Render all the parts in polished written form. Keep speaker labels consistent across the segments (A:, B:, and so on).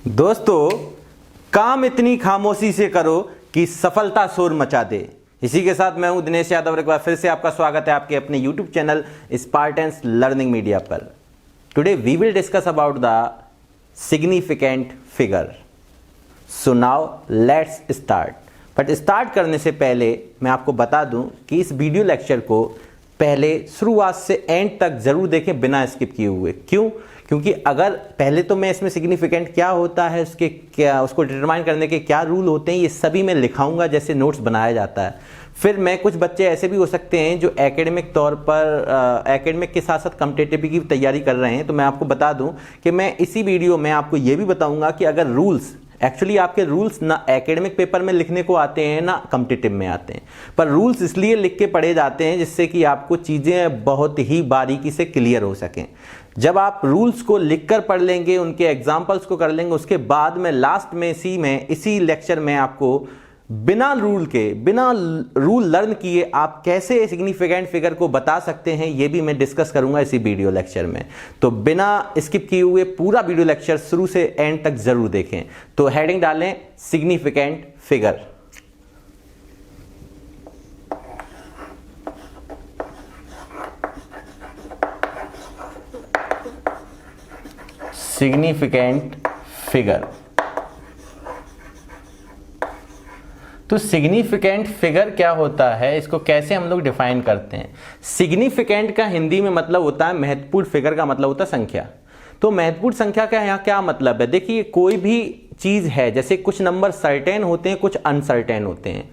A: दोस्तों, काम इतनी खामोशी से करो कि सफलता शोर मचा दे। इसी के साथ मैं हूं दिनेश यादव। एक बार फिर से आपका स्वागत है आपके अपने YouTube channel Spartans Learning Media पर। Today we will discuss about the significant figure. So now let's start. But start करने से पहले मैं आपको बता दूं कि इस वीडियो लेक्चर को पहले शुरुआत से एंड तक जरूर देखें बिना स्किप किए हुए। क्यों? क्योंकि अगर पहले तो मैं इसमें सिग्निफिकेंट क्या होता है, उसको डिटरमाइन करने के क्या रूल होते हैं, ये सभी मैं लिखाऊंगा जैसे नोट्स बनाया जाता है। फिर मैं कुछ बच्चे ऐसे भी हो सकते हैं जो एकेडमिक तौर पर एकेडमिक के साथ साथ कॉम्पिटिटिव की तैयारी कर रहे हैं, तो मैं आपको बता दूं कि मैं इसी वीडियो में आपको ये भी बताऊंगा कि अगर रूल्स एक्चुअली आपके रूल्स ना एकेडमिक पेपर में लिखने को आते हैं ना कॉम्पिटिटिव में आते हैं, पर रूल्स इसलिए लिख के पढ़े जाते हैं जिससे कि आपको चीज़ें बहुत ही बारीकी से क्लियर हो सकें। जब आप रूल्स को लिखकर पढ़ लेंगे, उनके एग्जाम्पल्स को कर लेंगे, उसके बाद में लास्ट में इसी लेक्चर में आपको बिना रूल लर्न किए आप कैसे सिग्निफिकेंट फिगर को बता सकते हैं, ये भी मैं डिस्कस करूंगा इसी वीडियो लेक्चर में। तो बिना स्किप किए हुए पूरा वीडियो लेक्चर शुरू से एंड तक जरूर देखें। तो हेडिंग डालें सिग्निफिकेंट फिगर। Significant figure. तो सिग्निफिकेंट फिगर क्या होता है, इसको कैसे हम लोग डिफाइन करते हैं? सिग्निफिकेंट का हिंदी में मतलब होता है महत्वपूर्ण, फिगर का मतलब होता है संख्या। तो महत्वपूर्ण संख्या का यहाँ क्या मतलब है? देखिए, कोई भी चीज है, जैसे कुछ नंबर सर्टेन होते हैं, कुछ अनसर्टेन होते हैं।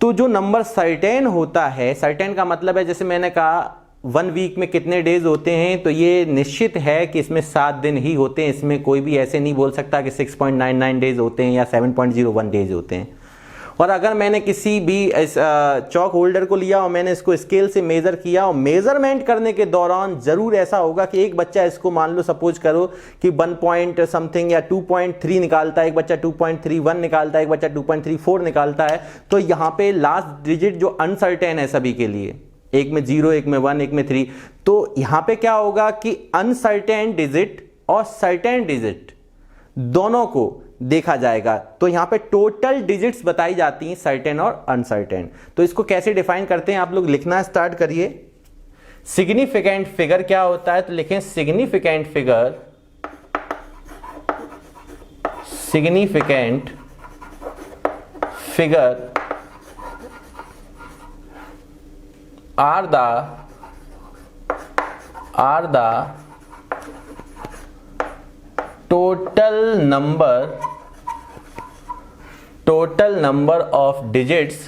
A: तो जो नंबर सर्टेन होता है, सर्टेन का मतलब है, जैसे मैंने कहा 1 वीक में कितने डेज होते हैं, तो ये निश्चित है कि इसमें 7 दिन ही होते हैं। इसमें कोई भी ऐसे नहीं बोल सकता कि 6.99 डेज होते हैं या 7.01 डेज होते हैं। और अगर मैंने किसी भी चौक होल्डर को लिया और मैंने इसको स्केल से मेजर किया और मेजरमेंट करने के दौरान जरूर ऐसा होगा कि एक बच्चा इसको मान लो सपोज करो कि 1 पॉइंट समथिंग या 2.3 निकालता है, एक बच्चा 2.31 निकालता है, एक बच्चा 2.34 निकालता है। तो यहाँ पे लास्ट डिजिट जो अनसर्टेन है सभी के लिए, एक में 0, एक में 1, एक में 3, तो यहां पे क्या होगा कि अनसर्टेन डिजिट और सर्टेन डिजिट दोनों को देखा जाएगा। तो यहां पे टोटल डिजिट्स बताई जाती हैं, सर्टेन और अनसर्टेन। तो इसको कैसे डिफाइन करते हैं, आप लोग लिखना स्टार्ट करिए। सिग्निफिकेंट फिगर क्या होता है, तो लिखें significant figure are the total number of digits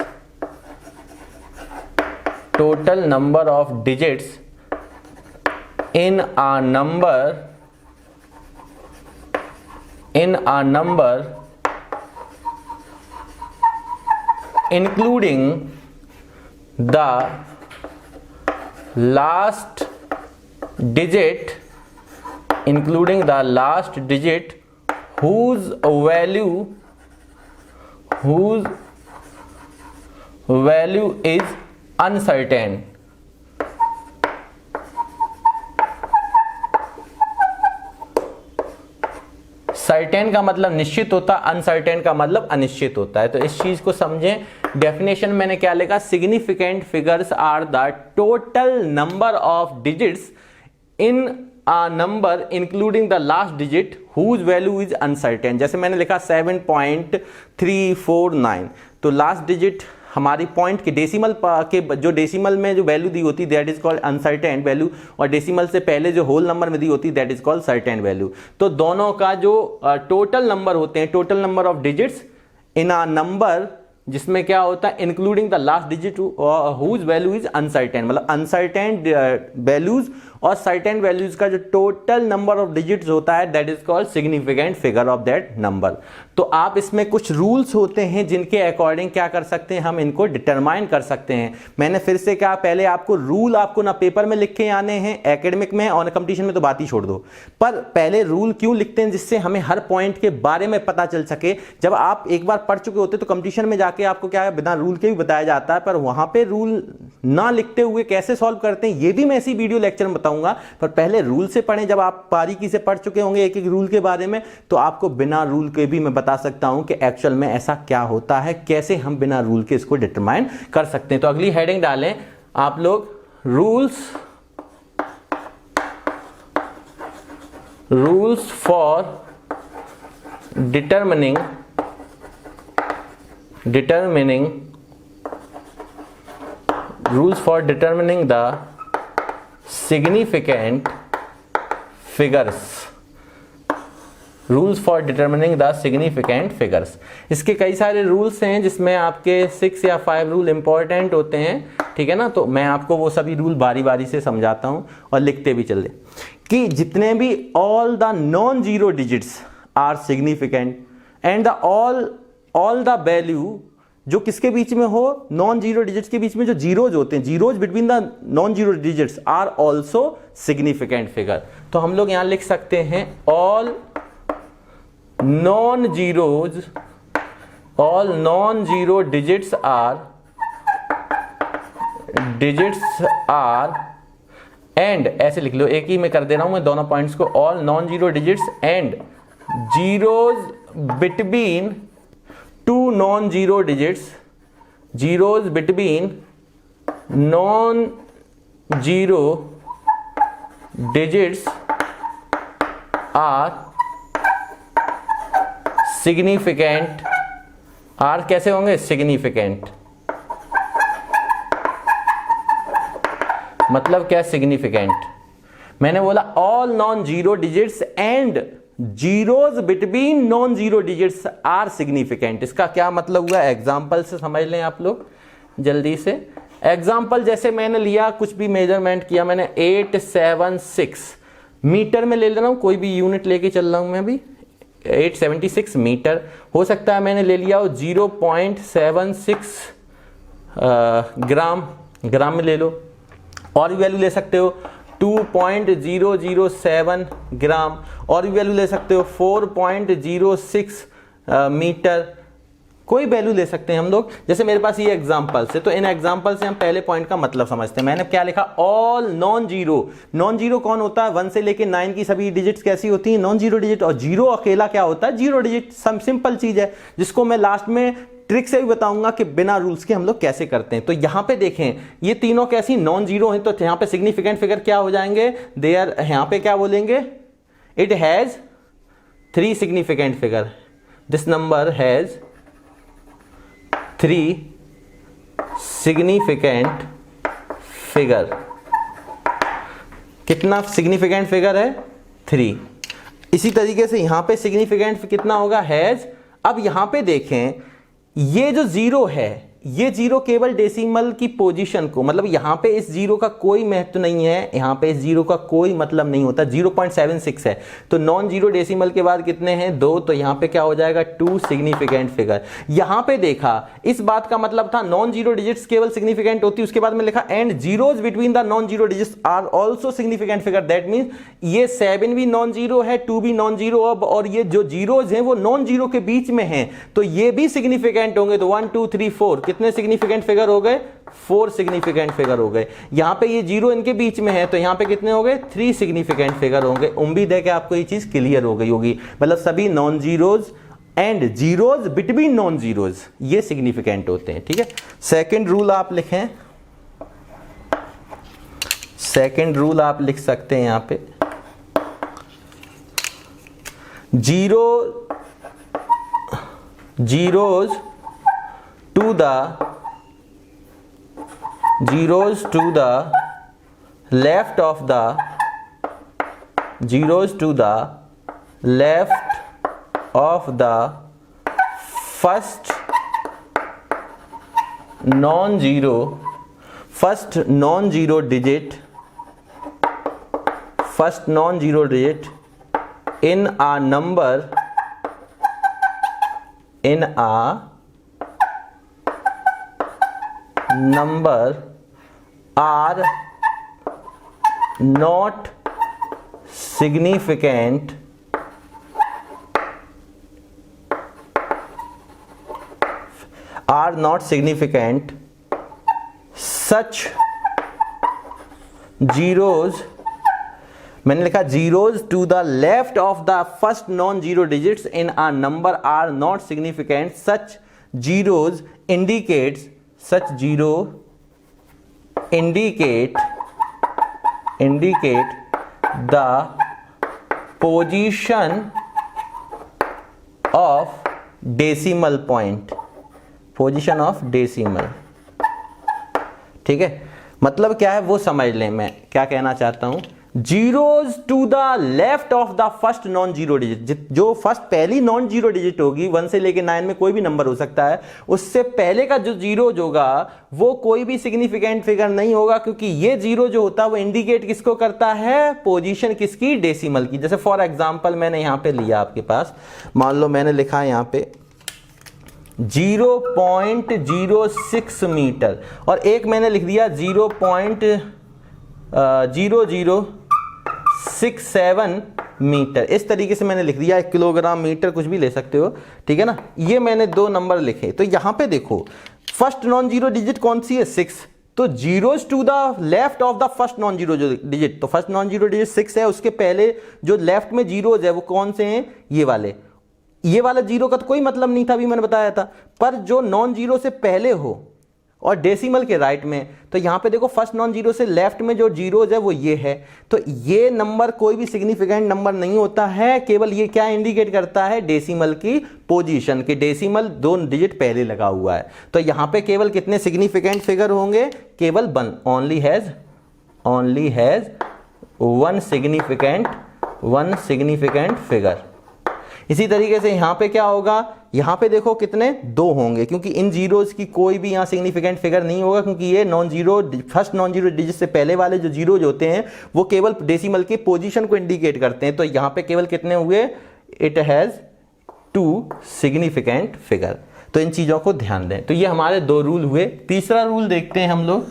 A: in a number including the last digit whose value is uncertain। Certain का मतलब निश्चित होता है, अनसर्टेन का मतलब अनिश्चित होता है। तो इस चीज को समझें। डेफिनेशन मैंने क्या लिखा, significant figures are the total number of digits in a number including the last digit whose value is uncertain. जैसे मैंने लिखा 7.349, तो लास्ट डिजिट हमारी पॉइंट के डेसिमल के जो डेसिमल में जो वैल्यू दी होती that is called uncertain value, और डेसिमल से पहले जो होल नंबर में दी होती that is called certain value. तो दोनों का जो टोटल नंबर होते हैं, total number of digits in a number, जिसमें क्या होता है including the last digit whose value is uncertain, मतलब अनसर्टेन वैल्यूज और सर्टेन वैल्यूज का जो टोटल नंबर ऑफ डिजिट्स होता है that is called significant figure of that number. तो आप इसमें कुछ रूल्स होते हैं जिनके अकॉर्डिंग क्या कर सकते हैं, हम इनको डिटरमाइन कर सकते हैं। मैंने फिर से कहा, पहले आपको रूल आपको ना पेपर में लिख के आने हैं, एकेडमिक में और कंपटीशन में तो बात ही छोड़ दो, पर पहले रूल क्यों लिखते हैं, जिससे हमें हर पॉइंट के बारे में पता चल सके। जब आप एक बार पढ़ चुके होते तो कंपटीशन में जाकर जाके आपको क्या है बिना रूल के भी बताया जाता है, पर वहां पे रूल ना लिखते हुए कैसे सॉल्व करते हैं ये भी मैं इसी वीडियो लेक्चर में बताऊंगा। पर पहले रूल से पढ़ें, जब आप बारीकी से पढ़ चुके होंगे एक एक रूल के बारे में, तो आपको बिना रूल के भी मैं बता सकता हूं कि एक्चुअल में ऐसा क्या होता है, कैसे हम बिना रूल के इसको डिटरमाइन कर सकते हैं। तो अगली हेडिंग डालें आप लोग, rules for determining rules for determining the significant figures, rules for determining the significant figures. इसके कई सारे रूल्स हैं जिसमें आपके 6 या 5 रूल इंपॉर्टेंट होते हैं, ठीक है ना। तो मैं आपको वो सभी रूल बारी बारी से समझाता हूं और लिखते भी चले कि जितने भी all the non zero digits are significant and the all the value जो किसके बीच में हो, नॉन जीरो डिजिट्स के बीच में जो जीरोज होते हैं, zeros between the non zero digits are also significant figure. तो हम लोग यहां लिख सकते हैं all non zero digits are and, ऐसे लिख लो, एक ही में कर दे रहा हूं मैं दोनों पॉइंट्स को, all non zero digits and zeros between two non zero digits, zeros between non zero digits are significant. Are कैसे होंगे, सिग्निफिकेंट। मतलब क्या सिग्निफिकेंट, मैंने बोला all non zero digits and zeros between non zero digits are significant. इसका क्या मतलब हुआ, एग्जांपल से समझ लें आप लोग जल्दी से। एग्जांपल जैसे मैंने लिया, कुछ भी मेजरमेंट किया मैंने, 876 मीटर में ले रहा हूं, कोई भी यूनिट लेके चल रहा हूं मैं अभी, 876 मीटर। हो सकता है मैंने ले लिया हो 0.76 ग्राम में ले लो, और भी वैल्यू ले सकते हो 2.007 ग्राम, और भी वैल्यू ले सकते हो 4.06 मीटर, कोई वैल्यू ले सकते हैं हम लोग। जैसे मेरे पास ये एग्जांपल है, तो इन एग्जांपल से हम पहले पॉइंट का मतलब समझते हैं। मैंने क्या लिखा, all non zero. Non zero कौन होता है, 1 से लेके 9 की सभी डिजिट्स कैसी होती हैं, नॉन जीरो डिजिट। और जीरो अकेला क्या होता है, जीरो डिजिट। सिंपल चीज है जिसको मैं लास्ट में ट्रिक से भी बताऊंगा कि बिना रूल्स के हम लोग कैसे करते हैं। तो यहां पे देखें, ये तीनों कैसी नॉन जीरो हैं, तो यहां पे सिग्निफिकेंट फिगर क्या हो जाएंगे, देयर, यहां पे क्या बोलेंगे, it has 3 significant figure, this number has 3 significant figure. कितना सिग्निफिकेंट फिगर है, 3। इसी तरीके से यहां पे सिग्निफिकेंट कितना होगा, हैज। अब यहां पे देखें, ये जो जीरो है, ये जीरो केवल डेसिमल की पोजीशन को, मतलब यहां पे इस जीरो का कोई महत्व नहीं है, यहां पे इस जीरो का कोई मतलब नहीं होता। 0.76 है, तो नॉन जीरो डेसिमल के बाद कितने हैं, 2, तो यहां पे क्या हो जाएगा, 2 सिग्निफिकेंट फिगर। यहां पे देखा, इस बात का मतलब था नॉन जीरो डिजिट्स केवल सिग्निफिकेंट होती, उसके बाद में लिखा and zeros between the non zero digits are also significant figure. That mean ये 7 भी नॉन जीरो है, 2 भी नॉन जीरो, और ये जो जीरोज हैं वो नॉन जीरो के बीच में हैं, तो ये भी सिग्निफिकेंट होंगे। तो 1 2 3 4 कितने सिग्निफिकेंट फिगर हो गए, 4 सिग्निफिकेंट फिगर हो गए। यहां पे ये जीरो इनके बीच में है, तो यहां पे कितने हो गए, 3 सिग्निफिकेंट फिगर होंगे। उम्मीद है कि आपको ये चीज क्लियर हो गई होगी। मतलब सभी non zeros and zeros between non zeros ये सिग्निफिकेंट होते हैं, ठीक है। सेकंड रूल आप लिखें, सेकंड रूल आप लिख सकते हैं यहां पे, zeros to the left of the first non-zero digit in a number are not significant are not significant such zeros, मैंने लिखा zeros to the left of the first non zero digits in a number are not significant, such zeros indicates, such zero indicate the position of decimal point, position of decimal। ठीक है, मतलब क्या है वो समझ लें, मैं क्या कहना चाहता हूं। Zeros to the left of the first non zero digit, जो फर्स्ट पहली नॉन जीरो डिजिट होगी 1 से लेके 9 में कोई भी नंबर हो सकता है, उससे पहले का जो जीरोज होगा वो कोई भी सिग्निफिकेंट फिगर नहीं होगा, क्योंकि ये जीरो जो होता है वो इंडिकेट किसको करता है, पोजीशन किसकी, डेसिमल की। जैसे फॉर एग्जांपल मैंने यहां पे लिया आपके पास, मान लो मैंने लिखा है यहां पे 0.06 मीटर और एक मैंने लिख दिया 0.0067 मीटर, इस तरीके से मैंने लिख दिया, किलोग्राम मीटर कुछ भी ले सकते हो, ठीक है ना। ये मैंने 2 नंबर लिखे, तो यहां पे देखो फर्स्ट नॉन जीरो डिजिट कौन सी है, 6, तो zeros to the left of the first non zero digit, तो फर्स्ट नॉन जीरो डिजिट 6 है, उसके पहले जो लेफ्ट में जीरोज है वो कौन से हैं, ये वाले। ये वाला जीरो का तो कोई मतलब नहीं था, अभी मैंने बताया था, पर जो नॉन जीरो से पहले हो और डेसिमल के राइट में, तो यहां पे देखो फर्स्ट नॉन जीरो से लेफ्ट में जो जीरोज है वो ये है, तो ये नंबर कोई भी सिग्निफिकेंट नंबर नहीं होता है, केवल ये क्या इंडिकेट करता है, डेसिमल की पोजीशन, कि डेसिमल 2 डिजिट पहले लगा हुआ है। तो यहां पे केवल कितने सिग्निफिकेंट फिगर होंगे, केवल 1, only has one significant figure. इसी तरीके से यहां पे क्या होगा, यहां पे देखो कितने 2 होंगे, क्योंकि इन जीरोज की कोई भी यहां सिग्निफिकेंट फिगर नहीं होगा, क्योंकि ये फर्स्ट नॉन जीरो डिजिट से पहले वाले जो जीरोज होते हैं वो केवल डेसिमल की पोजीशन को इंडिकेट करते हैं। तो यहां पे केवल कितने हुए, इट हैज 2 सिग्निफिकेंट फिगर। तो इन चीजों को ध्यान दें। तो ये हमारे 2 रूल हुए। तीसरा रूल देखते हैं हम लोग।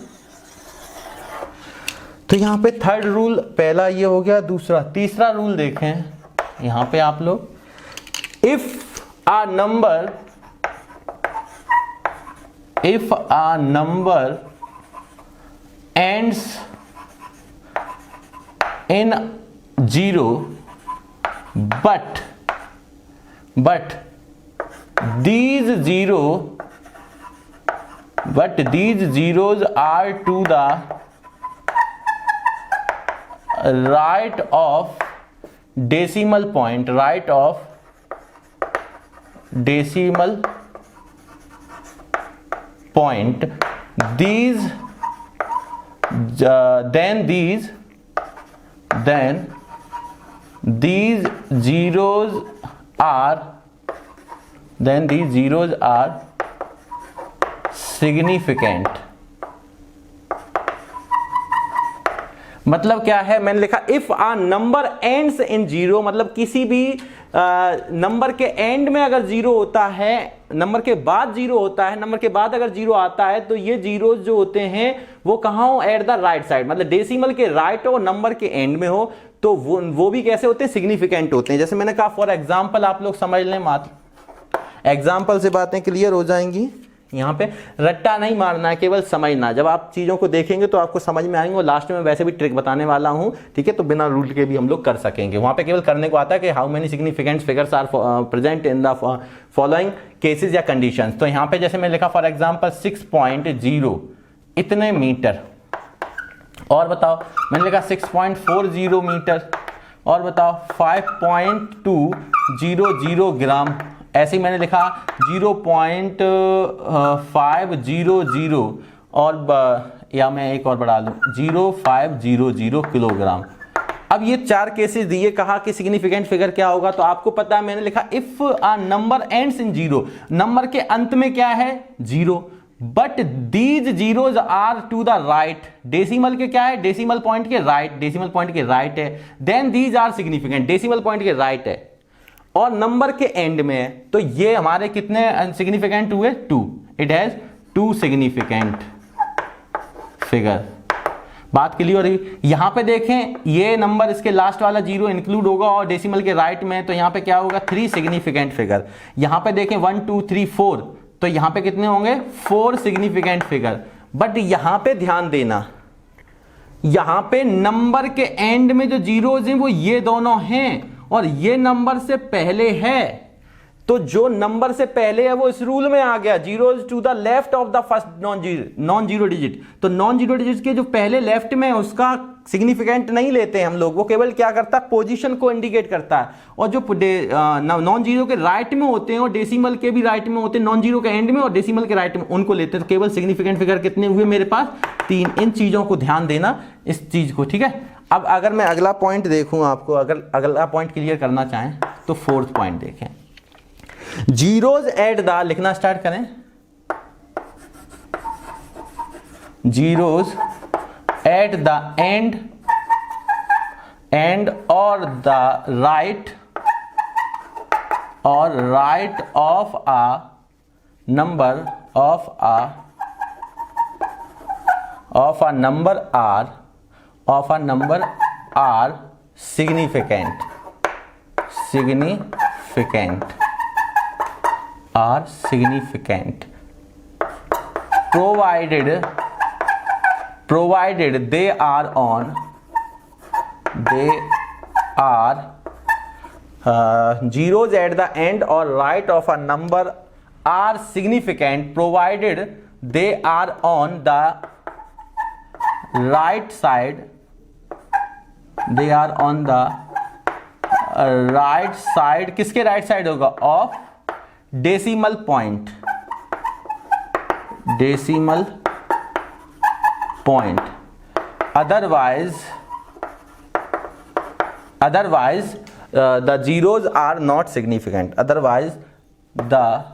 A: तो यहां पे थर्ड रूल, पहला ये हो गया, दूसरा, तीसरा रूल देखें यहां पे आप लोग, if a number ends in 0 but these zeros are to the right of decimal point, then these zeros are significant। मतलब क्या है, मैंने लिखा if a number ends in 0, मतलब किसी भी नंबर के एंड में अगर 0 होता है, नंबर के बाद 0 होता है, नंबर के बाद अगर 0 आता है, तो ये जीरोज जो होते हैं वो कहां हो, एट द राइट साइड, मतलब डेसिमल के राइट हो, नंबर के एंड में हो, तो वो भी कैसे होते हैं, सिग्निफिकेंट होते हैं। जैसे मैंने कहा फॉर एग्जाम्पल आप लोग समझ लें, मात्र एग्जाम्पल से बातें क्लियर हो जाएंगी। यहां पे रट्टा नहीं मारना है, केवल समझना। जब आप चीजों को देखेंगे तो आपको समझ में आएंगे, और लास्ट में वैसे भी ट्रिक बताने वाला हूं, ठीक है, तो बिना रूल के भी हम लोग कर सकेंगे। वहां पे केवल करने को आता है कि how many significant figures are present in the following cases या कंडीशंस। तो यहां पे जैसे मैं लिखा फॉर एग्जांपल 6.0 इतने मीटर, और बताओ मैंने लिखा 6.40 मीटर, और बताओ 5.200 ग्राम, ऐसे ही मैंने लिखा 0.500, और या मैं एक और बढ़ा लूं 0.500 किलोग्राम। अब ये 4 केसेस दिए, कहा कि सिग्निफिकेंट फिगर क्या होगा, तो आपको पता है मैंने लिखा if a number ends in 0, number के अंत में क्या है, 0, but these zeros are to the right, decimal के क्या है, डेसिमल पॉइंट के राइट है, then these are significant, decimal point के राइट है, और नंबर के एंड में है, तो ये हमारे कितने सिग्निफिकेंट हुए, 2, इट हैज 2 सिग्निफिकेंट फिगर। बात क्लियर हुई। यहां पे देखें ये नंबर, इसके लास्ट वाला 0 इंक्लूड होगा और डेसिमल के राइट में, तो यहां पे क्या होगा, 3 सिग्निफिकेंट फिगर। यहां पे देखें 1 2 3 4, तो यहां पे कितने होंगे 4 सिग्निफिकेंट फिगर। बट यहां पे ध्यान देना, यहां पे नंबर के एंड में जो जीरोज हैं वो ये दोनों हैं और ये नंबर से पहले है। तो जो नंबर से पहले है वो इस रूल में आ गया, zeros to the left of the first non zero digit. तो नॉन जीरो डिजिट के जो पहले लेफ्ट में है उसका सिग्निफिकेंट नहीं लेते हम लोग, वो केवल क्या करता है पोजीशन को इंडिकेट करता है। और जो नॉन जीरो के राइट में होते हैं और डेसिमल के भी राइट में होते हैं, नॉन जीरो के एंड में और डेसिमल के राइट में, उनको लेते हैं। तो केवल सिग्निफिकेंट फिगर कितने हुए मेरे पास 3। इन चीजों को ध्यान देना, इस चीज को, ठीक है। अब अगर मैं अगला पॉइंट देखूं, आपको अगर अगला पॉइंट क्लियर करना चाहें तो 4th पॉइंट देखें। जीरोज एट द, लिखना स्टार्ट करें, जीरोज एट द एंड और the right of a number are significant provided they are zeros at the end or right of a number are significant provided they are on the right side, they are on the right side, किसके right side होगा of decimal point, otherwise the zeros are not significant, otherwise the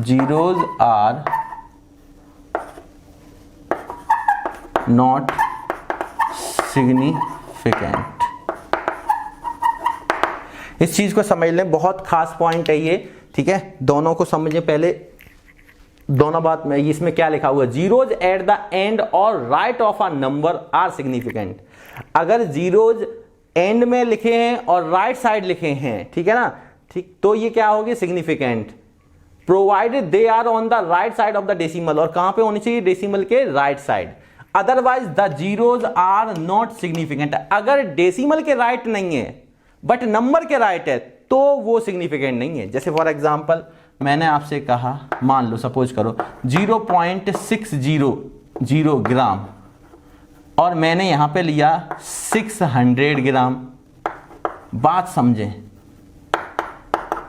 A: zeros are not significant। इस चीज को समझ लें, बहुत खास point है ये, ठीक है। दोनों को समझिए पहले, दोनों बात में इसमें क्या लिखा हुआ है, जीरोज एट द एंड और right of a number are significant. अगर जीरोज एंड में लिखे हैं और राइट साइड लिखे हैं, ठीक है ना, ठीक, तो ये क्या होगी significant, provided they are on the right side of the decimal, और कहां पे होनी चाहिए डेसिमल के right side. Otherwise the zeros are not significant, अगर डेसिमल के राइट नहीं है बट नंबर के राइट है तो वो सिग्निफिकेंट नहीं है। जैसे फॉर एग्जांपल मैंने आपसे कहा, मान लो सपोज करो 0.600 ग्राम और मैंने यहां पे लिया 600 ग्राम, बात समझें,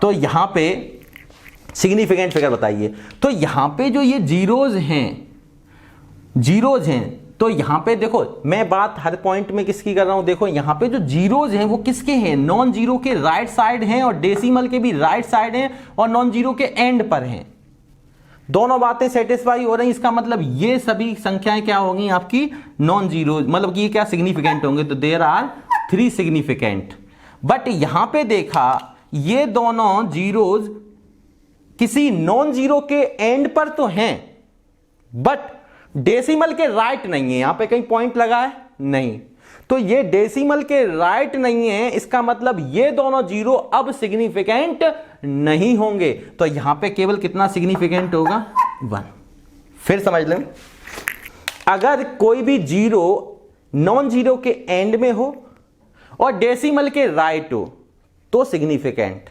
A: तो यहां पे सिग्निफिकेंट फिगर बताइए। तो यहां पे जो ये जीरोज हैं, तो यहां पे देखो मैं बात हर पॉइंट में किसकी कर रहा हूं, देखो यहां पे जो जीरोज हैं वो किसके हैं, नॉन जीरो के राइट साइड हैं और डेसिमल के भी राइट साइड हैं और नॉन जीरो के एंड पर हैं। दोनों बातें सेटिस्फाई हो रही, इसका मतलब ये सभी संख्याएं क्या होंगी आपकी नॉन जीरो, मतलब कि ये क्या सिग्निफिकेंट होंगे, तो देयर आर 3 सिग्निफिकेंट। बट यहां पे देखा ये दोनों जीरोज किसी नॉन जीरो के एंड पर तो हैं बट डेसिमल के राइट नहीं है, यहां पे कहीं पॉइंट लगा है नहीं, तो ये डेसिमल के राइट नहीं है, इसका मतलब ये दोनों जीरो अब सिग्निफिकेंट नहीं होंगे। तो यहां पे केवल कितना सिग्निफिकेंट होगा 1। फिर समझ लें, अगर कोई भी जीरो नॉन जीरो के एंड में हो और डेसिमल के राइट हो तो सिग्निफिकेंट,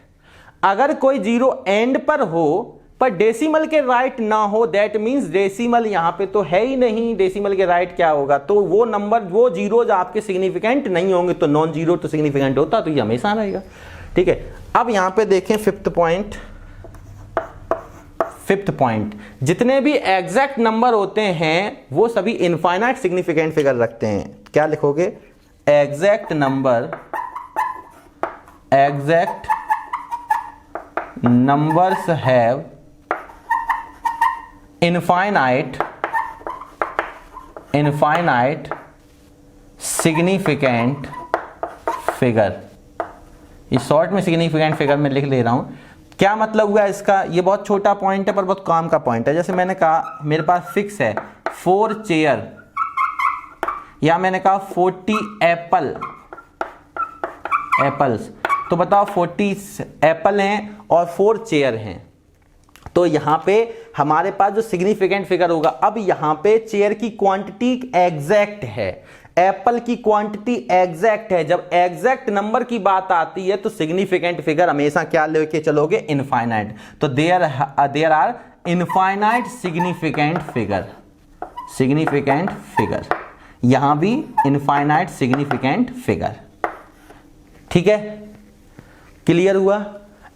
A: अगर कोई जीरो एंड पर हो पर डेसिमल के राइट ना हो, दैट मींस डेसिमल यहां पे तो है ही नहीं, डेसिमल के राइट क्या होगा, तो वो नंबर वो जीरोज आपके सिग्निफिकेंट नहीं होंगे। तो नॉन जीरो तो सिग्निफिकेंट होता तो ये हमेशा रहेगा, ठीक है। अब यहां पे देखें 5th पॉइंट, जितने भी एग्जैक्ट नंबर होते हैं वो सभी इनफाइनाइट सिग्निफिकेंट फिगर रखते हैं। क्या लिखोगे, exact numbers have infinite significant figure. इस शॉर्ट में सिग्निफिकेंट फिगर में लिख ले रहा हूं। क्या मतलब हुआ इसका, ये बहुत छोटा पॉइंट है पर बहुत काम का पॉइंट है। जैसे मैंने कहा मेरे पास फिक्स है 4 चेयर, या मैंने कहा 40 एप्पल्स, तो बताओ 40 एप्पल हैं और 4 चेयर हैं, तो यहाँ पे हमारे पास जो सिग्निफिकेंट फिगर होगा, अब यहाँ पे चेयर की क्वांटिटी एग्जैक्ट है, एप्पल की क्वांटिटी एग्जैक्ट है। जब एग्जैक्ट नंबर की बात आती है तो सिग्निफिकेंट फिगर हमेशा क्या लेके चलोगे, इनफाइनाइट। तो there are infinite significant figure, significant figure, यहां भी इनफाइनाइट सिग्निफिकेंट फिगर। ठीक है, क्लियर हुआ।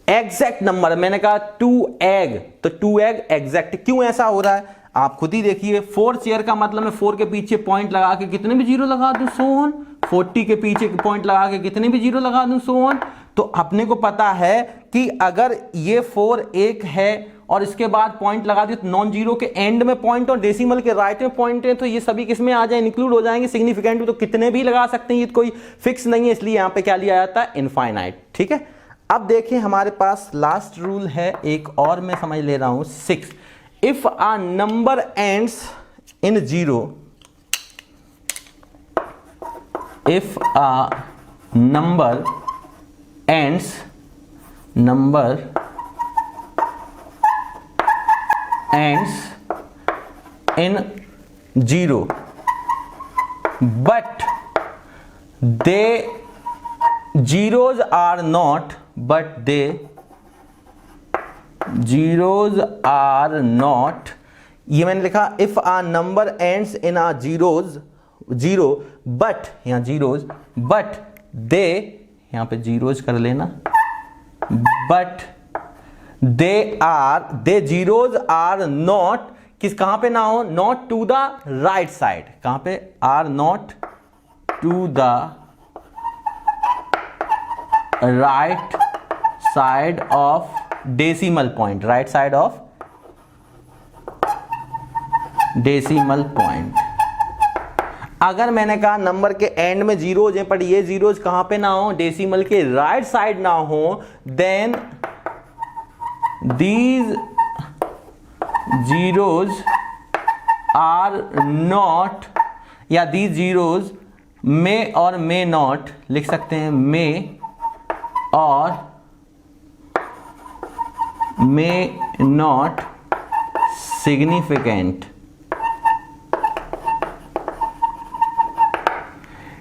A: एग्जैक्ट नंबर, मैंने कहा 2 एग, तो 2 एग एग्जैक्ट, क्यों ऐसा हो रहा है आप खुद ही देखिए। 4 चेयर का मतलब मैं 4 के पीछे पॉइंट लगा के कितने भी जीरो लगा दूं, सो ऑन। 40 के पीछे पॉइंट लगा के कितने भी जीरो लगा दूं, सो ऑन। तो अपने को पता है कि अगर ये 4 एक है और इसके बाद पॉइंट लगा दिया, तो नॉन जीरो के एंड में पॉइंट और डेसिमल के राइट में पॉइंट है, तो ये सभी किसमें आ जाए, इंक्लूड हो जाएंगे सिग्निफिकेंट में। तो कितने भी लगा सकते हैं, ये कोई फिक्स नहीं है, इसलिए यहां पे क्या लिया जाता है, इनफाइनाइट। ठीक है, अब देखिए हमारे पास लास्ट रूल है एक और, मैं समझ ले रहा हूं 6। If a number ends in 0, if a number ends in 0 but they zeros are not, ये मैंने लिखा if a number ends in a zero but, यहां जीरोज, बट दे, यहां पे जीरोज कर लेना, but they zeros are not, कहां पे ना हो, not to the right side, कहां पे, are not to the right side of decimal point, right side of decimal point. अगर मैंने कहा नंबर के एंड में जीरोज हैं, पर ये जीरोज कहां पे ना हो, डेसिमल के राइट साइड ना हो, then these zeros are not, या these zeros may और may not लिख सकते हैं, may और may not significant।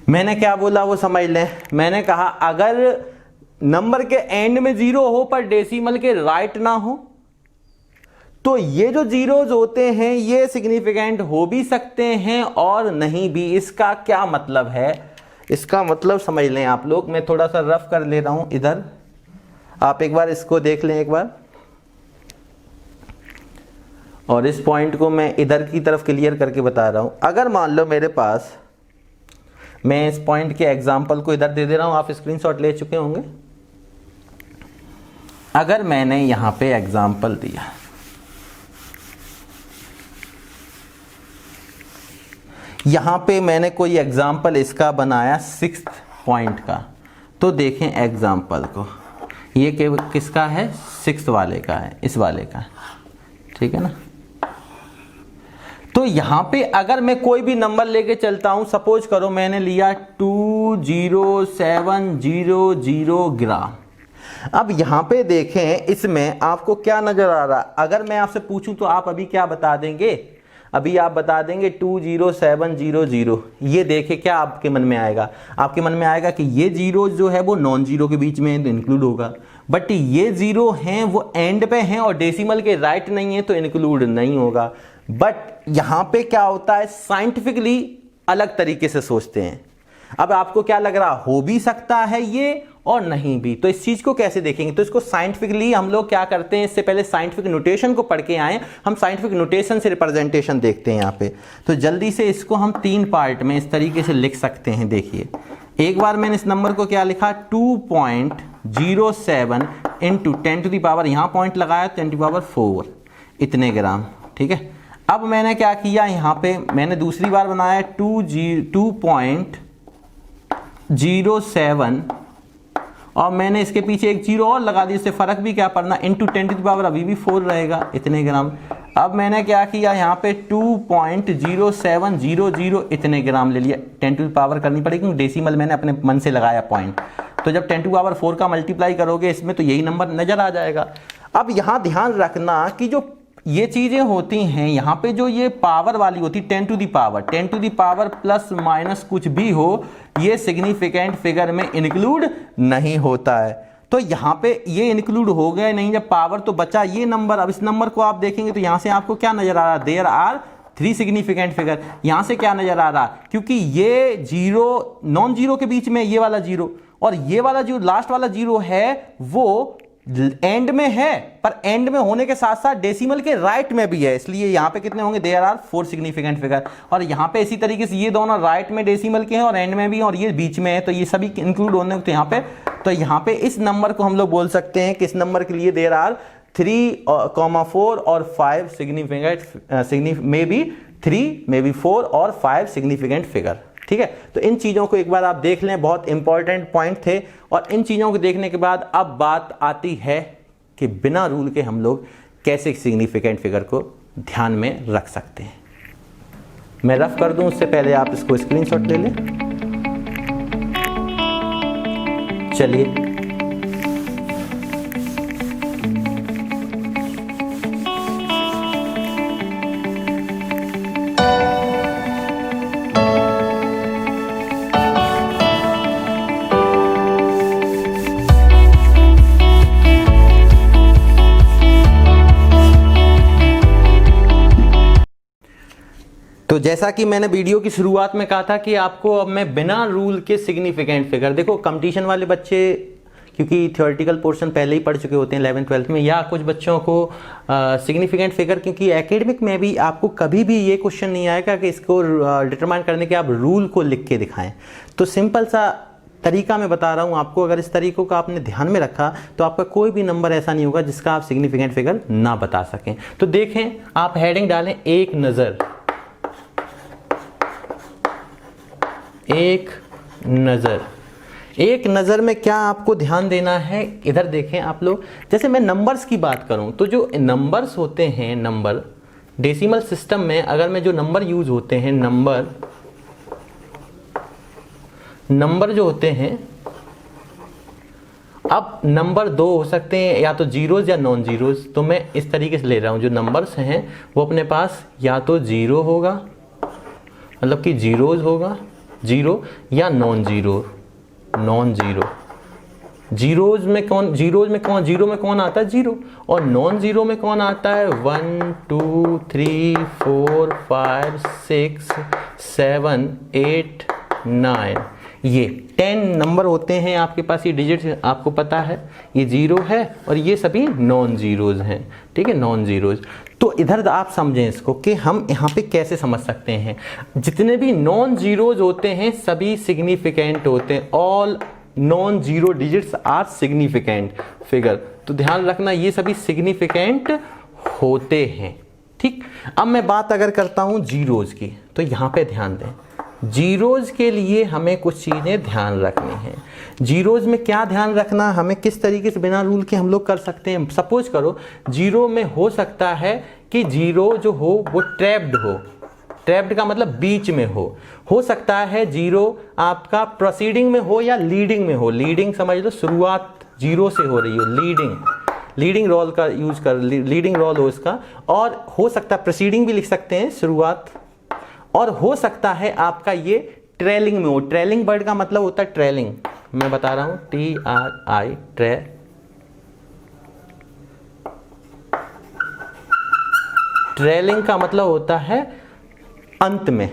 A: मैंने क्या बोला वो समझ लें। मैंने कहा अगर नंबर के एंड में जीरो हो पर डेसिमल के राइट ना हो, तो ये जो जीरोज होते हैं ये सिग्निफिकेंट हो भी सकते हैं और नहीं भी। इसका क्या मतलब है, इसका मतलब समझ लें आप लोग। मैं थोड़ा सा रफ कर ले रहा हूं इधर, आप एक बार इसको देख लें एक बार, और इस पॉइंट को मैं इधर की तरफ क्लियर करके बता रहा हूं। अगर मान लो मेरे पास, मैं इस पॉइंट के एग्जांपल को इधर दे दे रहा हूं, आप स्क्रीनशॉट ले चुके होंगे। अगर मैंने यहां पे एग्जांपल दिया, यहां पे मैंने कोई एग्जांपल इसका बनाया 6th पॉइंट का, तो देखें एग्जांपल को, ये किसका है, 6th वाले का है, इस वाले का, ठीक है ना। तो यहां पे अगर मैं कोई भी नंबर लेके चलता हूं, सपोज करो मैंने लिया 20700 ग्राम। अब यहां पे देखें, इसमें आपको क्या नजर आ रहा, अगर मैं आपसे पूछूं तो आप अभी क्या बता देंगे, अभी आप बता देंगे 20700। ये देखे क्या आपके मन में आएगा, आपके मन में आएगा कि ये जीरो जो है वो नॉन जीरो के बीच में इंक्लूड होगा, बट ये जीरो हैं वो एंड पे हैं और डेसिमल के राइट नहीं है तो इंक्लूड नहीं होगा। बट यहां पे क्या होता है, साइंटिफिकली अलग तरीके से सोचते हैं। अब आपको क्या लग रहा, हो भी सकता है ये और नहीं भी, तो इस चीज को कैसे देखेंगे, तो इसको साइंटिफिकली हम लोग क्या करते हैं, इससे पहले साइंटिफिक नोटेशन को पढ़ के आए, हम साइंटिफिक नोटेशन से रिप्रेजेंटेशन देखते हैं यहाँ पे। तो जल्दी से इसको हम 3 पार्ट में इस तरीके से लिख सकते हैं। देखिए एक बार मैंने इस नंबर को क्या लिखा, 2.07 इंटू 10 टू द पावर, यहाँ पॉइंट लगाया 10 टू पावर 4 इतने ग्राम, ठीक है। अब मैंने क्या किया, यहाँ पे मैंने दूसरी बार बनाया 2.07 और मैंने इसके पीछे एक जीरो और लगा दी, इससे फर्क भी क्या पड़ना, इंटू 10 टू द पावर अभी भी 4 रहेगा इतने ग्राम। अब मैंने क्या किया, यहाँ पे 2.0700 इतने ग्राम ले लिया, 10 टू द पावर करनी पड़ेगी क्योंकि डेसिमल मैंने अपने मन से लगाया पॉइंट। तो जब 10 टू पावर 4 का मल्टीप्लाई करोगे इसमें तो यही नंबर नजर आ जाएगा। अब यहां ध्यान रखना कि जो ये चीजें होती हैं यहां पे जो ये पावर वाली होती 10 to the power plus minus कुछ भी हो, ये सिग्निफिकेंट फिगर में इंक्लूड नहीं होता है। तो यहां पे ये इंक्लूड हो गया नहीं, जब पावर तो बचा ये नंबर। अब इस नंबर को आप देखेंगे तो यहां से आपको क्या नजर आ रहा है, देयर आर 3 सिग्निफिकेंट फिगर। यहां से क्या नजर आ रहा, क्योंकि ये जीरो नॉन जीरो के बीच में ये वाला जीरो और ये वाला जो लास्ट वाला जीरो है वो एंड में है, पर एंड में होने के साथ साथ डेसिमल के राइट में भी है, इसलिए यहां पे कितने होंगे, देयर आर 4 सिग्निफिकेंट फिगर। और यहां पे इसी तरीके से ये दोनों राइट में डेसिमल के हैं और एंड में भी, और ये बीच में है, तो ये सभी इंक्लूड होने तो यहां पे इस नंबर को हम लोग बोल सकते हैं कि इस नंबर के लिए देयर आर 3, 4 और 5 significant, may be 3 may be 4 और 5 सिग्निफिकेंट फिगर। ठीक है, तो इन चीजों को एक बार आप देख लें, बहुत इंपॉर्टेंट पॉइंट थे। और इन चीजों को देखने के बाद अब बात आती है कि बिना रूल के हम लोग कैसे सिग्निफिकेंट फिगर को ध्यान में रख सकते हैं। मैं रफ कर दूं उससे पहले आप इसको स्क्रीनशॉट ले लें। चलिए, तो जैसा कि मैंने वीडियो की शुरुआत में कहा था कि आपको अब मैं बिना रूल के सिग्निफिकेंट फिगर, देखो कंपटीशन वाले बच्चे क्योंकि थ्योरेटिकल पोर्शन पहले ही पढ़ चुके होते हैं 11th-12th में, या कुछ बच्चों को सिग्निफिकेंट फिगर, क्योंकि एकेडमिक में भी आपको कभी भी ये क्वेश्चन नहीं आएगा कि इसको डिटरमाइन करने के आप रूल को लिख के दिखाएं। तो सिंपल सा तरीका मैं बता रहा हूं आपको, अगर इस तरीकों का आपने ध्यान में रखा तो आपका कोई भी नंबर ऐसा नहीं होगा जिसका आप सिग्निफिकेंट फिगर ना बता सकें। तो देखें, आप हेडिंग डालें एक नज़र, एक नज़र। एक नज़र में क्या आपको ध्यान देना है, इधर देखें आप लोग। जैसे मैं नंबर्स की बात करूं तो जो नंबर्स होते हैं, नंबर डेसिमल सिस्टम में अगर मैं जो नंबर यूज होते हैं, नंबर जो होते हैं, अब नंबर 2 हो सकते हैं, या तो जीरोज या नॉन जीरोज। तो मैं इस तरीके से ले रहा हूं, जो नंबर्स हैं वो अपने पास या तो जीरो होगा, मतलब कि जीरोज होगा, जीरो, या नॉन जीरो। जीरो में कौन आता है, जीरो। और नॉन जीरो में कौन आता है, 1 2 3 4 5 6 7 8 9, ये 10 नंबर होते हैं आपके पास। ये डिजिट आपको पता है, ये जीरो है और ये सभी नॉन जीरोज हैं। ठीक है, नॉन जीरोज। तो इधर आप समझें इसको कि हम यहाँ पे कैसे समझ सकते हैं। जितने भी नॉन जीरोज होते हैं सभी सिग्निफिकेंट होते हैं। All non zero digits are significant figure. तो ध्यान रखना, ये सभी सिग्निफिकेंट होते हैं। ठीक, अब मैं बात अगर करता हूं जीरोज की, तो यहां पे ध्यान दें, जीरोज के लिए हमें कुछ चीजें ध्यान रखनी है। जीरोज में क्या ध्यान रखना, हमें किस तरीके से बिना रूल के हम लोग कर सकते हैं। सपोज करो जीरो में हो सकता है कि जीरो जो हो वो ट्रैप्ड हो। ट्रैप्ड का मतलब बीच में हो सकता है जीरो आपका प्रोसीडिंग में हो या लीडिंग में हो। लीडिंग समझ लो, शुरुआत जीरो से हो रही हो, लीडिंग रोल का यूज कर, लीडिंग रोल हो इसका। और हो सकता है प्रोसीडिंग भी लिख सकते हैं, शुरुआत। और हो सकता है आपका ये ट्रेलिंग में हो। ट्रेलिंग वर्ड का मतलब होता है ट्रेलिंग, मैं बता रहा हूं, TRI, ट्रेलिंग का मतलब होता है अंत में।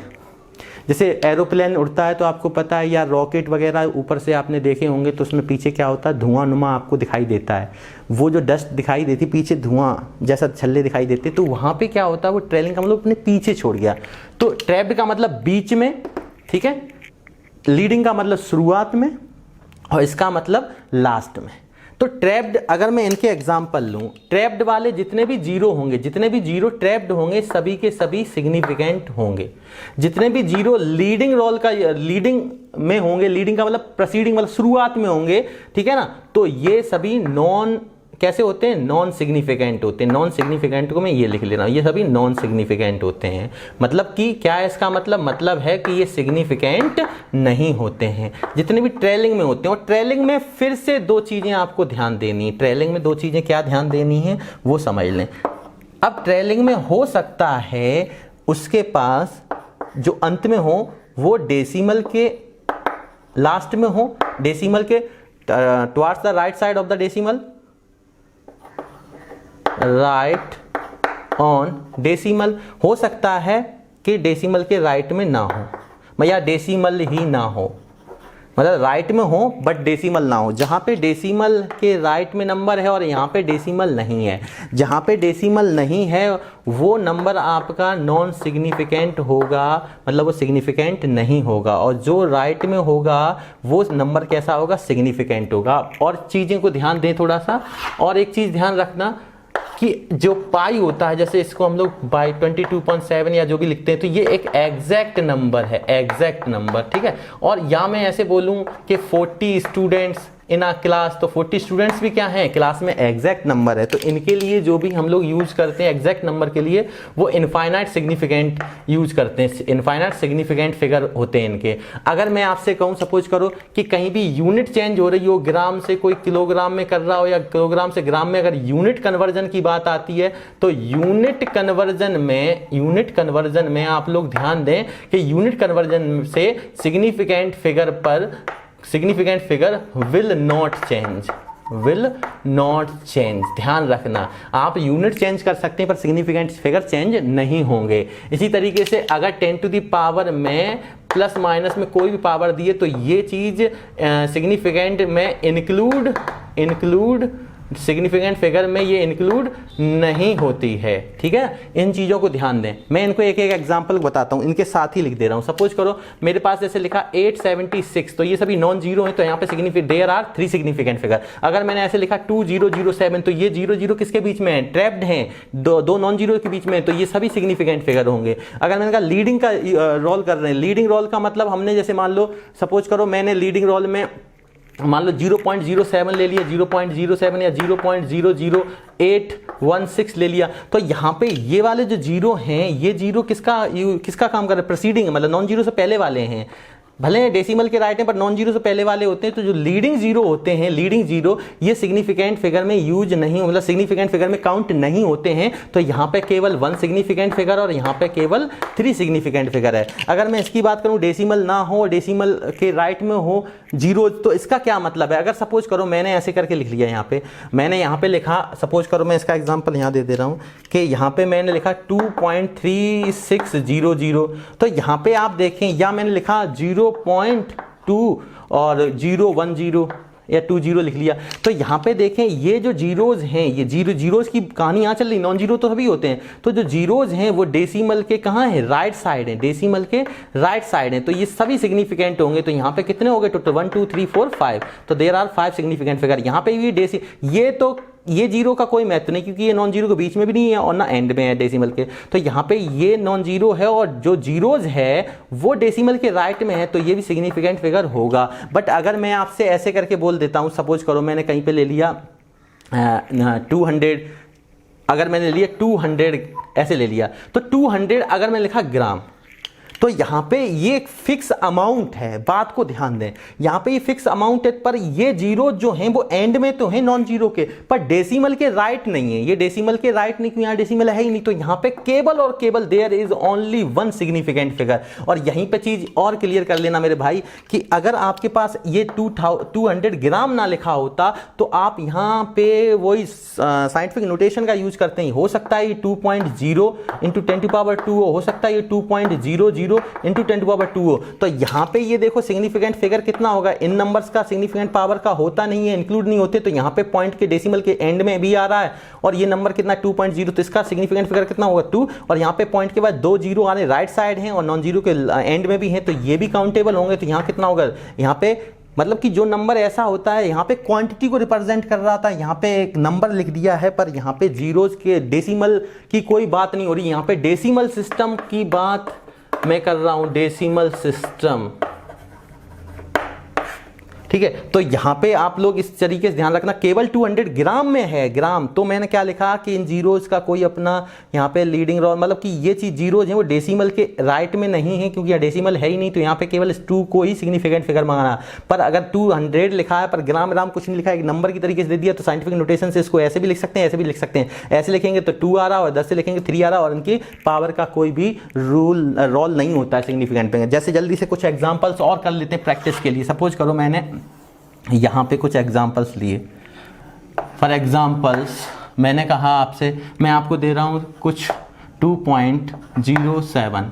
A: जैसे एरोप्लेन उड़ता है तो आपको पता है, या रॉकेट वगैरह ऊपर से आपने देखे होंगे, तो उसमें पीछे क्या होता है, धुआं नुमा आपको दिखाई देता है। वो जो डस्ट दिखाई देती, पीछे धुआं जैसा छल्ले दिखाई देते, तो वहां पे क्या होता है, वो ट्रेलिंग का मतलब अपने पीछे छोड़ गया। तो ट्रैप्ड का मतलब बीच में, ठीक है, लीडिंग का मतलब शुरुआत में, और इसका मतलब लास्ट में। तो ट्रैप्ड, अगर मैं इनके एग्जाम्पल लूं, ट्रैप्ड वाले जितने भी जीरो होंगे, जितने भी जीरो ट्रैप्ड होंगे, सभी के सभी सिग्निफिकेंट होंगे। जितने भी जीरो लीडिंग रोल का, लीडिंग में होंगे, लीडिंग का मतलब प्रोसीडिंग मतलब शुरुआत में होंगे, ठीक है ना, तो ये सभी नॉन कैसे होते हैं, नॉन सिग्निफिकेंट होते हैं। नॉन सिग्निफिकेंट को मैं ये लिख ले रहा हूँ, ये सभी नॉन सिग्निफिकेंट होते हैं। मतलब कि क्या है इसका मतलब है कि ये सिग्निफिकेंट नहीं होते हैं जितने भी ट्रेलिंग में होते हैं। और ट्रेलिंग में फिर से दो चीज़ें आपको ध्यान देनी है। ट्रेलिंग में दो चीज़ें क्या ध्यान देनी है वो समझ लें। अब ट्रेलिंग में हो सकता है उसके पास जो अंत में हो वो डेसिमल के लास्ट में हो, डेसिमल के towards the right side of the decimal, right on decimal. हो सकता है कि डेसिमल के राइट में ना हो या डेसिमल ही ना हो, मतलब राइट में हो बट डेसिमल ना हो। जहाँ पे डेसिमल के राइट में नंबर है और यहाँ पे डेसिमल नहीं है, जहाँ पे डेसिमल नहीं है वो नंबर आपका नॉन सिग्निफिकेंट होगा, मतलब वो सिग्निफिकेंट नहीं होगा। और जो राइट में होगा वो नंबर कैसा होगा, सिग्निफिकेंट होगा। और चीज़ें को ध्यान दें थोड़ा सा। और एक चीज़ ध्यान रखना कि जो पाई होता है, जैसे इसको हम लोग बाई 22.7 या जो भी लिखते हैं, तो ये एक एग्जैक्ट नंबर है, एग्जैक्ट नंबर, ठीक है। और या मैं ऐसे बोलूं कि 40 स्टूडेंट्स इन आ क्लास, तो 40 स्टूडेंट्स भी क्या हैं, क्लास में एग्जैक्ट नंबर है। तो इनके लिए जो भी हम लोग यूज करते हैं एग्जैक्ट नंबर के लिए, वो इनफाइनाइट सिग्निफिकेंट यूज करते हैं। इनफाइनाइट सिग्निफिकेंट फिगर होते हैं इनके। अगर मैं आपसे कहूँ, सपोज करो कि कहीं भी यूनिट चेंज हो रही हो, ग्राम से कोई किलोग्राम में कर रहा हो या किलोग्राम से ग्राम में, अगर यूनिट कन्वर्जन की बात आती है तो यूनिट कन्वर्जन में आप लोग ध्यान दें कि यूनिट कन्वर्जन से significant figure will not change. ध्यान रखना, आप यूनिट चेंज कर सकते हैं पर सिग्निफिकेंट फिगर चेंज नहीं होंगे। इसी तरीके से अगर 10 टू द पावर में प्लस माइनस में कोई भी पावर दिए तो ये चीज सिग्निफिकेंट में इंक्लूड सिग्निफिकेंट फिगर में ये इंक्लूड नहीं होती है, ठीक है। इन चीज़ों को ध्यान दें। मैं इनको एक एक एग्जांपल बताता हूँ, इनके साथ ही लिख दे रहा हूँ। सपोज करो मेरे पास जैसे लिखा 876, तो ये सभी नॉन जीरो हैं, तो यहाँ पे देयर आर 3 सिग्निफिकेंट फिगर। अगर मैंने ऐसे लिखा 2007, तो ये 0 किसके बीच में है, ट्रैप्ड हैं, दो नॉन जीरो के बीच में, तो ये सभी सिग्निफिकेंट फिगर होंगे। अगर मैंने कहा लीडिंग का रोल कर रहे हैं, लीडिंग रोल का मतलब हमने जैसे मान लो, सपोज करो मैंने लीडिंग रोल में मान लो 0.07 ले लिया, 0.07 या 0.00816 ले लिया, तो यहाँ पे ये वाले जो जीरो हैं, ये जीरो किसका काम कर रहे हैं, प्रीसीडिंग, मतलब नॉन जीरो से पहले वाले हैं। भले डेसिमल के राइट हैं पर नॉन जीरो से पहले वाले होते हैं। तो जो लीडिंग जीरो होते हैं, लीडिंग जीरो ये सिग्निफिकेंट फिगर में यूज नहीं, मतलब सिग्निफिकेंट फिगर में काउंट नहीं होते हैं। तो यहाँ पे केवल 1 सिग्निफिकेंट फिगर और यहाँ पे केवल 3 सिग्निफिकेंट फिगर है। अगर मैं इसकी बात करूँ, डेसिमल ना हो, डेसिमल के राइट में हो जीरो, तो इसका क्या मतलब है। अगर सपोज करो मैंने ऐसे करके लिख लिया, यहाँ पे मैंने यहाँ पे लिखा, सपोज करो मैं इसका एग्जाम्पल यहाँ दे रहा हूँ कि यहाँ पे मैंने लिखा 2.3600, तो यहाँ पे आप देखें, या मैंने लिखा 0.2 और 010 या 20 लिख लिया, तो यहाँ पे देखें ये जो जीरोज हैं, ये जीरोज की कहानी यहाँ चल रही, नॉन जीरो तो सभी होते हैं। तो जो जीरोज हैं वो डेसिमल के कहाँ है, राइट साइड है, डेसिमल के राइट साइड है, तो ये सभी सिग्निफिकेंट होंगे। तो यहाँ पे कितने हो गए टोटल, 1 2 3 4 5, तो देयर आर 5 सिग्निफिकेंट फिगर। यहाँ पे भी ये जीरो का कोई महत्व नहीं, क्योंकि ये नॉन जीरो के बीच में भी नहीं है और ना एंड में है डेसिमल के। तो यहाँ पे ये नॉन जीरो है और जो जीरोज है वो डेसिमल के राइट में है, तो ये भी सिग्निफिकेंट फिगर होगा। बट अगर मैं आपसे ऐसे करके बोल देता हूँ, सपोज करो मैंने कहीं पे ले लिया 200, अगर मैंने लिया 200 ऐसे ले लिया, तो 200 अगर मैं लिखा ग्राम, तो यहाँ पे ये एक फिक्स अमाउंट है, बात को ध्यान दें। यहाँ पे ये फिक्स अमाउंट है, पर ये जीरो जो हैं वो एंड में तो हैं नॉन जीरो के, पर डेसिमल के राइट नहीं है। ये डेसिमल के राइट नहीं, क्यों, यहाँ डेसिमल है ही नहीं। तो यहाँ पे केवल और केवल there is only 1 significant figure. और यहीं पे चीज और क्लियर कर लेना मेरे भाई कि अगर आपके पास ये 200 ग्राम ना लिखा होता तो आप यहाँ पे वही साइंटिफिक नोटेशन का यूज करते हैं। हो सकता है ये 2.0 इंटू 10⁻², हो सकता है ये 2.00 इंटू 10⁻²। तो यहाँ पे ये देखो सिग्निफिकेंट फिगर कितना होगा, इन नंबर्स का सिग्निफिकेंट पावर का होता नहीं है, इंक्लूड नहीं होते। तो यहाँ पे पॉइंट के डेसिमल के एंड में भी आ रहा है और ये नंबर कितना 2.0, तो इसका सिग्निफिकेंट फिगर कितना होगा 2। और यहाँ पे पॉइंट के बाद 2 जीरो आने राइट साइड हैं और नॉन जीरो के एंड में भी हैं, तो ये भी काउंटेबल होंगे। तो यहाँ कितना होगा, यहाँ पे मतलब कि जो नंबर ऐसा होता है, यहाँ पे क्वांटिटी को रिप्रेजेंट कर रहा था, यहाँ पे एक नंबर लिख दिया है, पर यहाँ पे जीरोज के डेसिमल की कोई बात नहीं हो रही। यहाँ पे डेसिमल सिस्टम की बात मैं कर रहा हूं, डेसिमल सिस्टम, ठीक है। तो यहाँ पे आप लोग इस तरीके से ध्यान रखना, केवल 200 ग्राम में है, ग्राम। तो मैंने क्या लिखा कि इन जीरोज का कोई अपना यहाँ पे लीडिंग रोल, मतलब कि ये चीज जीरोज है वो डेसिमल के राइट में नहीं है, क्योंकि डेसिमल है ही नहीं, तो यहाँ पे केवल 2 को ही सिग्निफिकेंट फिगर मंगाना। पर अगर 200 लिखा है पर ग्राम ग्राम कुछ नहीं लिखा है, एक नंबर की तरीके से दे दिया, तो साइंटिफिक नोटेशन से इसको ऐसे भी लिख सकते हैं, ऐसे भी लिख सकते हैं। ऐसे लिखेंगे तो 2 आ रहा, और 10 से लिखेंगे 3 आ रहा, और इनकी पावर का कोई भी रोल नहीं होता है सिग्निफिकेंट फिगर। जैसे जल्दी से कुछ एग्जांपल्स और कर लेते हैं प्रैक्टिस के लिए। सपोज करो मैंने यहाँ पे कुछ एग्जांपल्स लिए। फॉर एग्जांपल्स मैंने कहा आपसे, मैं आपको दे रहा हूँ कुछ 2.07,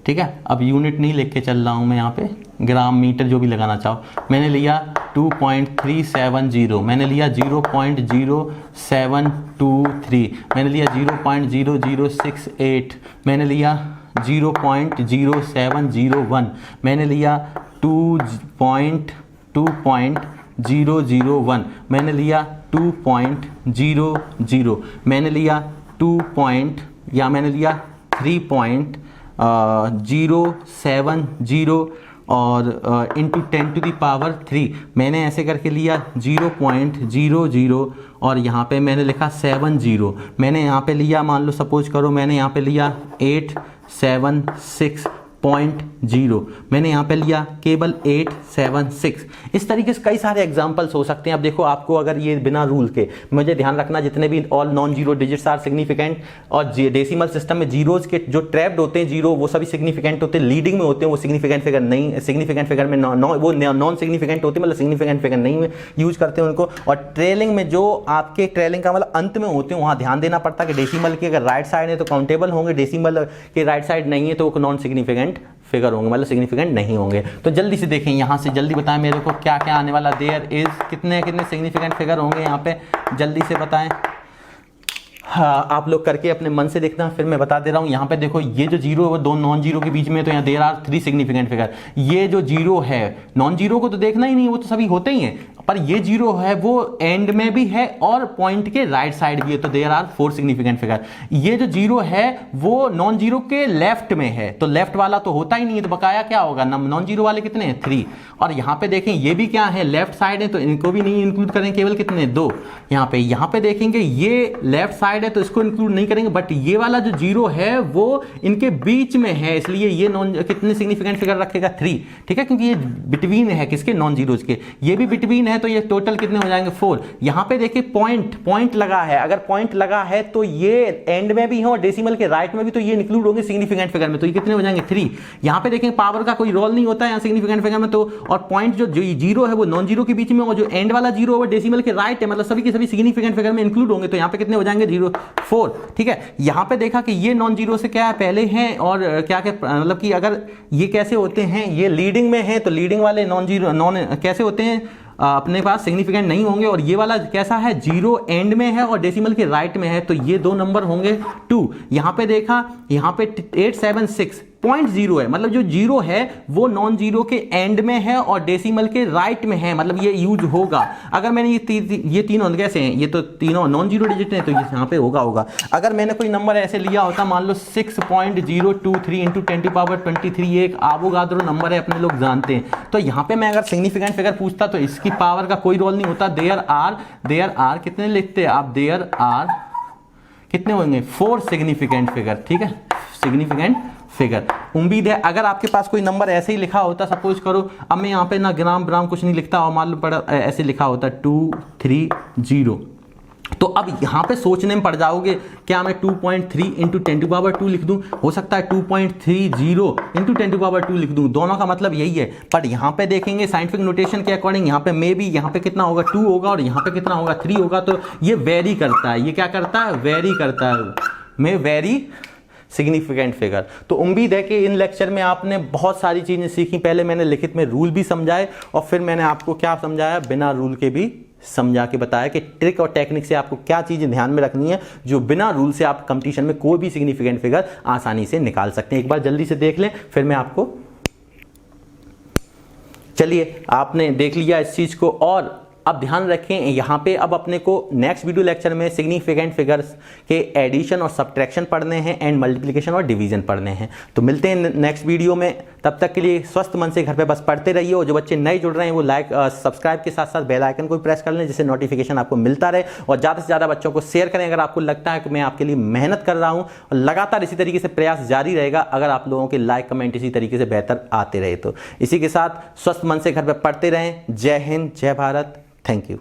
A: ठीक है। अब यूनिट नहीं लिख के चल रहा हूँ मैं यहाँ पे, ग्राम मीटर जो भी लगाना चाहो। मैंने लिया 2.370, मैंने लिया 0.0723, मैंने लिया 0.0068, मैंने लिया 0.0701, मैंने लिया 2.001, मैंने लिया 2.00, मैंने लिया 3.070 और इंटू 10⁻3 मैंने ऐसे करके लिया 0.00, और यहाँ पे मैंने लिखा 70, मैंने यहाँ पे लिया, मान लो सपोज करो मैंने यहाँ पे लिया 876.0, मैंने यहाँ पे लिया केवल 876। इस तरीके से कई सारे एग्जांपल्स हो सकते हैं। अब देखो आपको अगर ये बिना रूल के, मुझे ध्यान रखना जितने भी all non zero digits are significant, और डेसिमल सिस्टम में जीरोज के जो ट्रैप्ड होते हैं जीरो वो सभी सिग्निफिकेंट होते हैं, लीडिंग में होते हैं वो सिग्निफिकेंट फिगर नहीं, सिग्निफिकेंट फिगर में वो नॉन सिग्निफिकेंट होते हैं, मतलब सिग्निफिकेंट फिगर नहीं यूज करते हैं उनको। और ट्रेलिंग में जो आपके ट्रेलिंग का मतलब अंत में होते हैं वहाँ ध्यान देना पड़ता है कि डेसिमल की अगर राइट साइड है तो काउंटेबल होंगे, डेसिमल के राइट साइड नहीं है तो वो नॉन सिग्निफिकेंट फिगर होंगे, मतलब सिग्निफिकेंट नहीं होंगे। तो जल्दी से देखें, यहाँ से जल्दी बताएं मेरे को क्या क्या आने वाला। देयर इज कितने कितने सिग्निफिकेंट फिगर होंगे यहाँ पे, जल्दी से बताएं। हाँ, आप लोग करके अपने मन से देखना, फिर मैं बता दे रहा हूँ। यहाँ पे देखो ये जो जीरो है वो दो नॉन जीरो के बीच में, तो यहाँ देयर आर 3 सिग्निफिकेंट फिगर। ये जो जीरो है, नॉन जीरो को तो देखना ही नहीं, वो तो सभी होते ही हैं, पर ये जीरो है वो एंड में भी है और पॉइंट के राइट साइड भी है, तो देयर आर 4 सिग्निफिकेंट फिगर। ये जो जीरो है वो नॉन जीरो के लेफ्ट में है, तो लेफ्ट वाला तो होता ही नहीं है, तो बकाया क्या होगा, नॉन जीरो वाले कितने हैं 3। और यहाँ पे देखें ये भी क्या है, लेफ्ट साइड है, तो इनको भी नहीं इंक्लूड करें, केवल कितने 2। यहाँ पे देखेंगे ये लेफ्ट साइड है तो इसको इंक्लूड नहीं करेंगे, बट ये वाला जो जीरो है वो इनके बीच में है, इसलिए ये नॉन कितने सिग्निफिकेंट फिगर रखेगा 3, ठीक है, क्योंकि ये बिटवीन है किसके, नॉन जीरोज के, ये भी बिटवीन है, तो ये टोटल कितने हो जाएंगे 4। यहाँ पे देखिए पॉइंट लगा है, अगर पॉइंट लगा है तो ये एंड में भी है और डेसिमल के राइट में भी, तो ये इंक्लूड होंगे सिग्निफिकेंट फिगर में, तो ये कितने हो जाएंगे 3। यहाँ पे देखें पावर का कोई रोल नहीं होता है यहाँ सिग्निफिकेंट फिगर में, तो और पॉइंट जो जीरो है वो नॉन जीरो के बीच में, और जो एंड वाला जीरो है वो डेसिमल के राइट है, मतलब सभी के सभी सिग्निफिकेंट फिगर में इंक्लूड होंगे, तो यहाँ पे कितने हो जाएंगे 4, ठीक है। यहाँ पे देखा कि ये नॉन जीरो से क्या है पहले हैं, और क्या क्या मतलब कि अगर ये कैसे होते हैं, ये लीडिंग में है तो लीडिंग वाले नॉन जीरो कैसे होते हैं, अपने पास सिग्निफिकेंट नहीं होंगे, और ये वाला कैसा है, जीरो एंड में है और डेसिमल के राइट में है, तो ये 2 नंबर होंगे 2। यहाँ पे देखा, यहाँ पे 876.0 है, मतलब जो जीरो है वो नॉन जीरो के एंड में है और डेसिमल के राइट में है, मतलब ये यूज होगा। अगर मैंने ये तीनों कैसे हैं, ये तो तीनों नॉन जीरो डिजिट हैं, तो ये यहाँ पे होगा। अगर मैंने कोई नंबर ऐसे लिया होता, मान लो 6.023 इंटू 10⁻23, एक आवोगाद्रो नंबर है, अपने लोग जानते हैं, तो यहाँ पे मैं अगर सिग्निफिकेंट फिगर पूछता तो इसकी पावर का कोई रोल नहीं होता। देयर आर कितने लिखते हैं आप, देयर आर कितने होंगे 4 सिग्निफिकेंट फिगर, ठीक है, सिग्निफिकेंट फिगर। उम्मीद है अगर आपके पास कोई नंबर ऐसे ही लिखा होता, सपोज करो, अब मैं यहाँ पे ना ग्राम ब्राम कुछ नहीं लिखता और मालूम पड़ा ऐसे लिखा होता 230, तो अब यहाँ पे सोचने में पड़ जाओगे, क्या मैं 2.3 इंटू 10⁻2 लिख दूं, हो सकता है 2.30 इंटू 10⁻2 लिख दूं, दोनों का मतलब यही है। पर यहाँ पे देखेंगे साइंटिफिक नोटेशन के अकॉर्डिंग, यहाँ पे मे बी यहाँ पे कितना होगा 2 होगा और यहाँ पे कितना होगा 3 होगा, तो ये वेरी करता है, ये क्या करता है, वेरी करता है, में वेरी सिग्निफिकेंट फिगर। तो उम्मीद है कि इन लेक्चर में आपने बहुत सारी चीजें सीखी। पहले मैंने लिखित में रूल भी समझाए और फिर मैंने आपको क्या समझाया, बिना रूल के भी समझा के बताया कि ट्रिक और टेक्निक से आपको क्या चीजें ध्यान में रखनी है, जो बिना रूल से आप कंपटीशन में कोई भी सिग्निफिकेंट फिगर आसानी से निकाल सकते हैं। एक बार जल्दी से देख लें, फिर मैं आपको, चलिए आपने देख लिया इस चीज को, और अब ध्यान रखें यहाँ पे अब अपने को नेक्स्ट वीडियो लेक्चर में सिग्निफिकेंट फिगर्स के एडिशन और सब्ट्रैक्शन पढ़ने हैं एंड मल्टीप्लिकेशन और डिवीजन पढ़ने हैं। तो मिलते हैं नेक्स्ट वीडियो में, तब तक के लिए स्वस्थ मन से घर पे बस पढ़ते रहिए। और जो बच्चे नए जुड़ रहे हैं वो लाइक सब्सक्राइब के साथ साथ बेल आइकन को भी प्रेस कर लें, जिससे नोटिफिकेशन आपको मिलता रहे। और ज़्यादा से ज़्यादा बच्चों को शेयर करें अगर आपको लगता है कि मैं आपके लिए मेहनत कर रहा हूँ। और लगातार इसी तरीके से प्रयास जारी रहेगा अगर आप लोगों के लाइक कमेंट इसी तरीके से बेहतर आते रहे तो। इसी के साथ स्वस्थ मन से घर पर पढ़ते रहें। जय हिंद, जय भारत, थैंक यू।